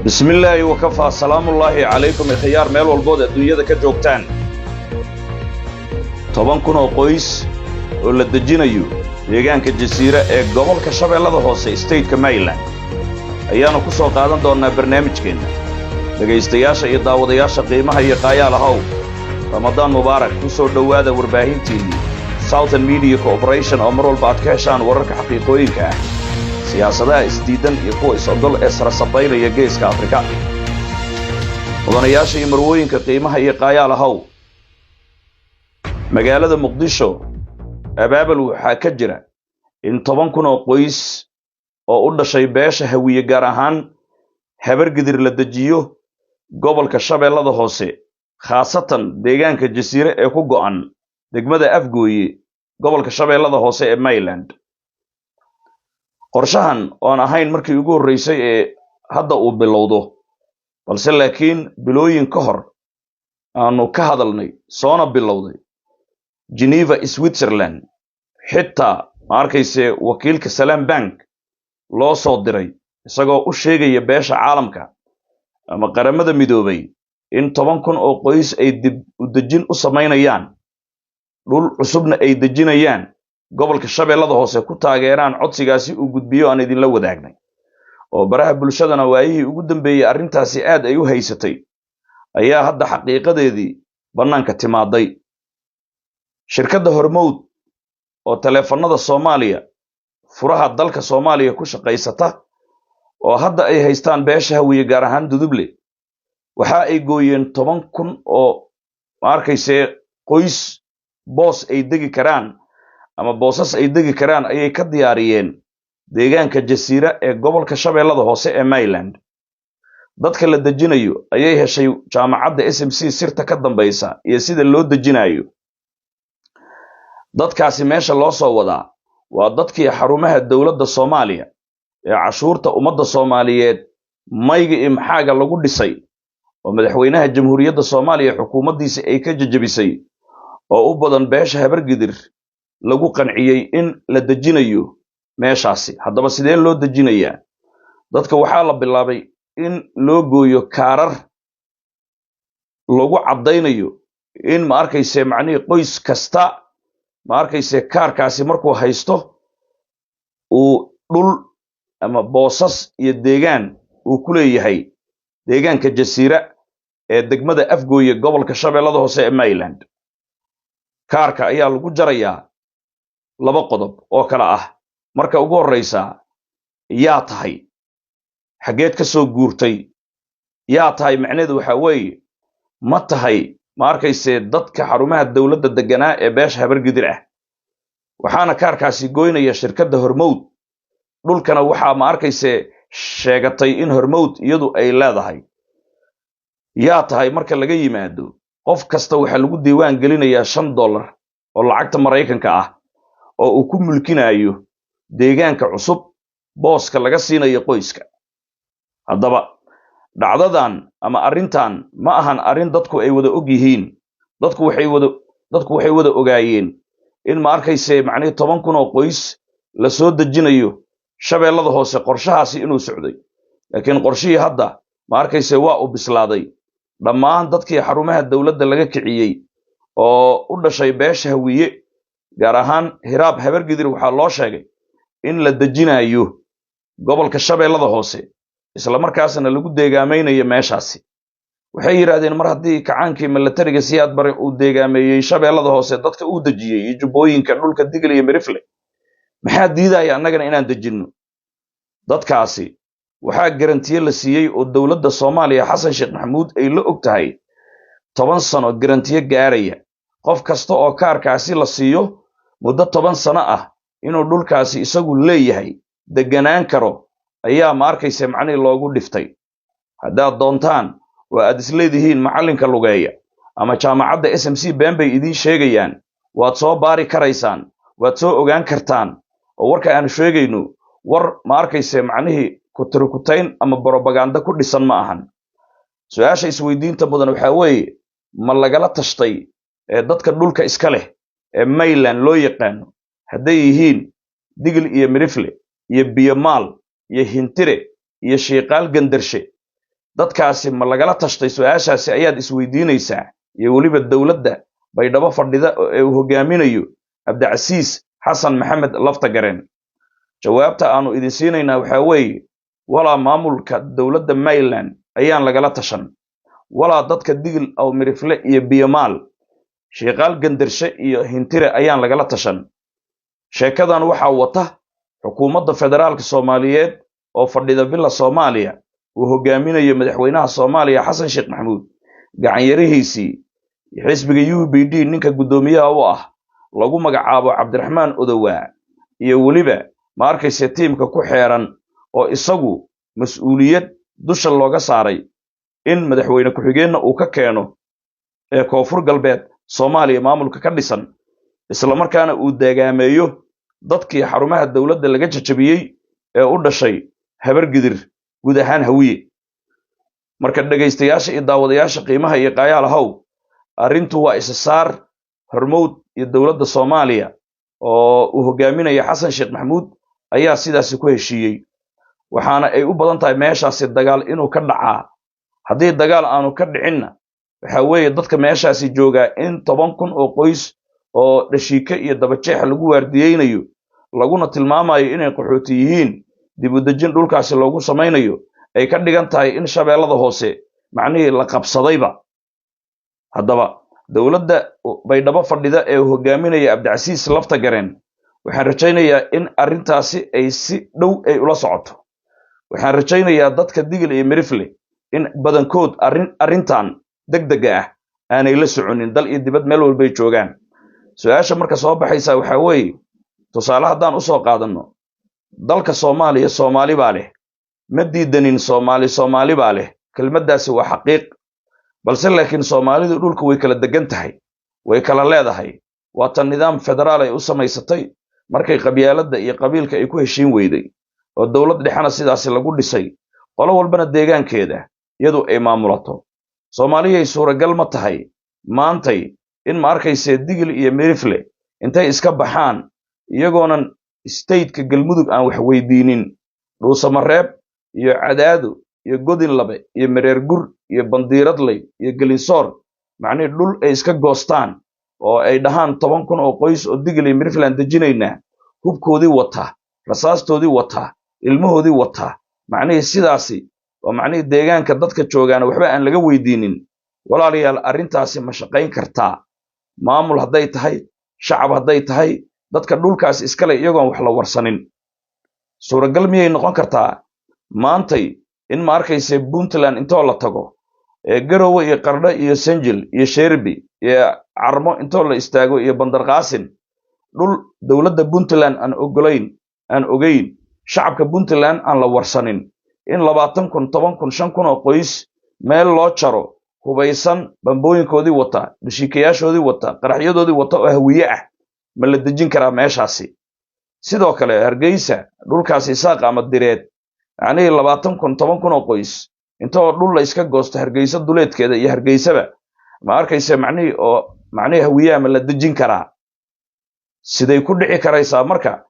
بسم الله وكفى سلام الله عليكم خيار ميل والبود الدنيا ka joogtaan 10,000 oo qoys oo la dejinayo deegaanka jasiira ee gobolka Shabeellada Hoose state-ka Maryland ayaanu ku soo qaadan doonaa barnaamijkeena dhageystayaasha iyo daawadayaasha qiimaha iyo qayaalaha Ramadan Mubaarak ku soo dhawaada warbaahintii Southern Media Corporation oo mar walba aad ka heshaan wararka xaqiiqooyinka ah siyaasadaha isdiidan iyo kuwa isogol ee sarasabaynaya geeska Afrika wadanayaasha iyo marwooyinka qiimaha iyo qayaalaha magaalada Muqdisho abaabul waxa ka jira in 10,000 oo qoys oo u dhashay beesha hawiye gaar ahaan habar gidir la dejiyo gobolka Shabeellada Hoose khaasatan deegaanka jasiire ee ku go'an degmada Afgooye gobolka Shabeellada Hoose ee Maryland qorshahan oo aan ahayn markii ugu horeysay ee hadda uu bilowdo balse laakiin bilooyin ka hor aanu ka hadalnay soona bilowday Geneva Switzerland xitaa markayse wakiilka Salam Bank loo soo diray isagoo u sheegaya beesha caalamka ama qaramada midoobay in 10,000 oo qoys ay dib u dejin u sameynayaan dhul cusubna ay dejinayaan gobolka Shabeellada Hoose ku taageeraan codsigaasi uu gudbiyo aan idin la wadaagnay oo baraha bulshadana waayihii ugu dambeeyay arrintaasi aad ay u haysatay ayaa hadda xaqiiqadeedii banaanka timaaday shirkadda Hormuud oo telefoonada Soomaaliya furaha dalka Soomaaliya ku shaqeysata oo hadda ay haystaan beesha hawiye gaar ahaan Duduble waxa ay gooyeen 10,000 oo markayse qoys boos ay degi karaan ama boosas ay degi karaan ayay ka diyaariyeen deegaanka jasiira ee gobolka Shabeellada Hoose ee Maryland dadka la dejinayo ayay heshay jaamacadda SMC sirta ka dambaysa iyo sida loo dejinayo dadkaasi meesha loo soo wadaa waa dadkii xarumaha dawladda Soomaaliya ee cashuurta ummadda Soomaaliyeed mayga imxaaga lagu dhisay oo madaxweynaha jamhuuriyadda Soomaaliya xukuumaddiisa ay ka jajabisay oo u badan beesha habar gidir lagu qanciyay in la dejinayo meeshaasi haddaba sidee loo dejinayaa dadka waxaa la bilaabay in loo gooyo kaarar lagu cadeynayo in ma arkayse macnii qoys kasta ma arkayse kaarkaasi markuu haysto uu dhul ama boosas iyo deegaan uu ku leeyahay deegaanka jasiira ee degmada Afgooye gobolka Shabeellada Hoose ee Maryland kaarka ayaa lagu jarayaa laba qodob oo kala ah marka ugu horeysa yaa tahay xageed ka soo guurtay yaa tahay macnaheedu waxa weeye ma tahay ma arkayse dadka xarumaha dawladda deganaa ee beesha habar gidir ah waxaana kaarkaasi gooynaya shirkadda Hormuud dhulkana waxa ma arkayse sheegatay in Hormuud iyadu ay leedahay yaa tahay marka laga yimaado qof kasta waxa lagu diiwaan gelinayaa $5 oo lacagta Mareykanka ah oo uu ku mulkinayo deegaanka cusub booska laga siinayo qoyska haddaba dhacdadan ama arrintan ma ahan arrin dadku ay wada og yihiin dadku waxay wada ogaayeen in ma arkayse macnii 10,000 oo qoys la soo dejinayo Shabeellada Hoose qorshahaasi inuu socday laakiin qorshihii hadda ma arkayse waa u bislaaday dhammaan dadkii xarumaha dawladda laga kiciyay oo u dhashay beesha hawiye gaar ahaan hiraab habar gidir waxa loo sheegay in la dejinayo gobolka Shabeellada Hoose isla markaasna lagu deegaamaynayo meeshaasi waxay yiraahdeen mar haddii kacaankii militariga siyaad bare uu deegaameeyay Shabeellada Hoose dadka uu dejiyay iyo jubbooyinka dhulka Digil iyo Mirifle maxaa diidaya annagana inaan dejinno dadkaasi waxaa garantiye la siiyay oo dawladda Soomaaliya Xasan Sheekh Maxamuud ay la og tahay 10 sano garantiye gaaraya qof kasta oo kaarkaasi la siiyo muddo 10 sano ah inuu dhulkaasi isagu leeyahay deganaan karo ayaa ma arkayse macnii loogu dhiftay haddaad doontaan waa aad isleedihiin macalinka lugeeya ama jaamacadda SMC been bay idin sheegayaan waad soo baari karaysaan waad soo ogaan kartaan oo warka aan sheegayno war ma arkayse macnii ku tirkutayn ama propaganda ku dhisan ma ahan su'aasha isweydiinta mudan waxa weeye ma lagala tashtay ee dadka dhulka iska leh ee Maryland loo yaqaano hadday yihiin Digil iyo Mirifle iyo Biyamaal iyo Hintire iyo Sheeqaal Gandarshe dadkaasi ma lagala tashtay su'aashaasi ayaad isweydiinaysaa iyo weliba dowladda baydhabo fadhida ee uu hogaaminayo cabdicasiis xasan maxamed laftagareen jawaabta aanu idin siinaynaa waxaa weeye walaa maamulka dowladda Maryland ayaan lagala tashan walaa dadka digil aw mirifle iyo biyamaal sheeqaal gandarshe iyo hintire ayaan lagala tashan sheekadan waxaa wata xukuumadda federaalka Soomaaliyeed oo fadhida villa Soomaaliya uu hogaaminayo madaxweynaha Soomaaliya Xasan Sheekh Maxamuud gacan yarihiisii xisbiga UPD ninka gudoomiyaha u ah lagu magacaabo Cabdiraxmaan Odowaa iyo weliba ma arkayse tiimka ku xeeran oo isagu mas'uuliyad dusha looga saaray in madaxweyne ku-xigeenna uu ka keeno ee koonfur galbeed Soomaaliya maamulka ka dhisan isla markaana uu deegaameeyo dadkii xarumaha dawladda laga jajabiyey ee u dhashay habar gidir guud ahaan hawiye marka dhagaystayaasha iyo daawadayaasha qiimaha iyo qayaalahow arrintu waa isa saar hormowd iyo dawladda Soomaaliya oo uu hogaaminayo Xasan Sheekh Maxamuud ayaa sidaas ku heshiiyey waxaana ay u badan tahay meeshaasi dagaal inuu ka dhacaa haddii dagaal aanu ka dhicinna waxa weeye dadka meeshaasi jooga in 10,000 oo qoys oo dhashiika iyo dabajeex lagu waardiyeynayo laguna tilmaamayo inay qaxooti yihiin dib u dejin dhulkaasi loogu samaynayo ay ka dhigan tahay in shabeellada hoose macnihii la qabsadayba haddaba dowladda baydhabo fadhida ee hogaaminaya Cabdicasiis Laftagareen waxaan rajaynayaa in arrintaasi ay si dhow ay ula socoto waxaan rajaynayaa dadka digil iyo mirifle in badankood arrintan degdeg ah aanay la soconin dal iyo dibad meel walba ay joogaan su'aasha marka soo baxaysa waxa weeye tusaale haddaan u soo qaadano dalka Soomaaliya Soomaali baa leh ma diidanin Soomaali baa leh kelmaddaasi waa xaqiiq balse laakiin Soomaalidu dhulku way kala degan tahay way kala leedahay waa tan nidaam federaal ay u samaysatay markay qabyaaladda iyo qabiilka ay ku heshiin weyday oo dawlad dhexana sidaas lagu dhisay qolo walbana deegaankeeda iyadu ay maamulato Soomaaliya ay suuragal ma tahay maantay in ma arkayse digil iyo mirifle intay iska baxaan iyagoonan state-ka galmudug aan wax weydiinin dhuusamareeb iyo cadaado iyo godin labe iyo mareer gur iyo bandiiradley iyo gelinsoor macnii dhul ay iska goostaan oo ay dhahaan 10,000 oo qoys oo digil iyo mirifle aan dejinaynaa hubkoodii wata rasaastoodii wata ilmahoodii wata macnii sidaasi oo macnii deegaanka dadka joogaan waxba aan laga weydiinin walaalayaal arrintaasi ma shaqayn kartaa maamul hadday tahay shacab hadday tahay dadka dhulkaas iskale iyagoon wax la warsanin suuragal miyay noqon kartaa maantay in ma arkayse Puntland intoo la tago ee Garowe iyo Qardho iyo Sanjil iyo Sherbi iyo Carmo intoo la istaago iyo Bandar Qaasin dhul dawladda Puntland aan ogeyn shacabka Puntland aan la warsanin in 20,000 10,000 5,000 oo qoys meel loo jaro hubaysan bambooyinkoodii wata dhishikayaashoodii wata qaraxyadoodii wata oo hawiye ah ma la dejin karaa meeshaasi sidoo kale Hargeysa dhulkaasi saaq ama direed yani 20,000 10,000 oo qoys intoo dhul la iska goosto Hargeysa duleedkeeda iyo Hargeysaba ma arkayse macnii hawiye ma la dejin karaa siday ku dhici karaysaa marka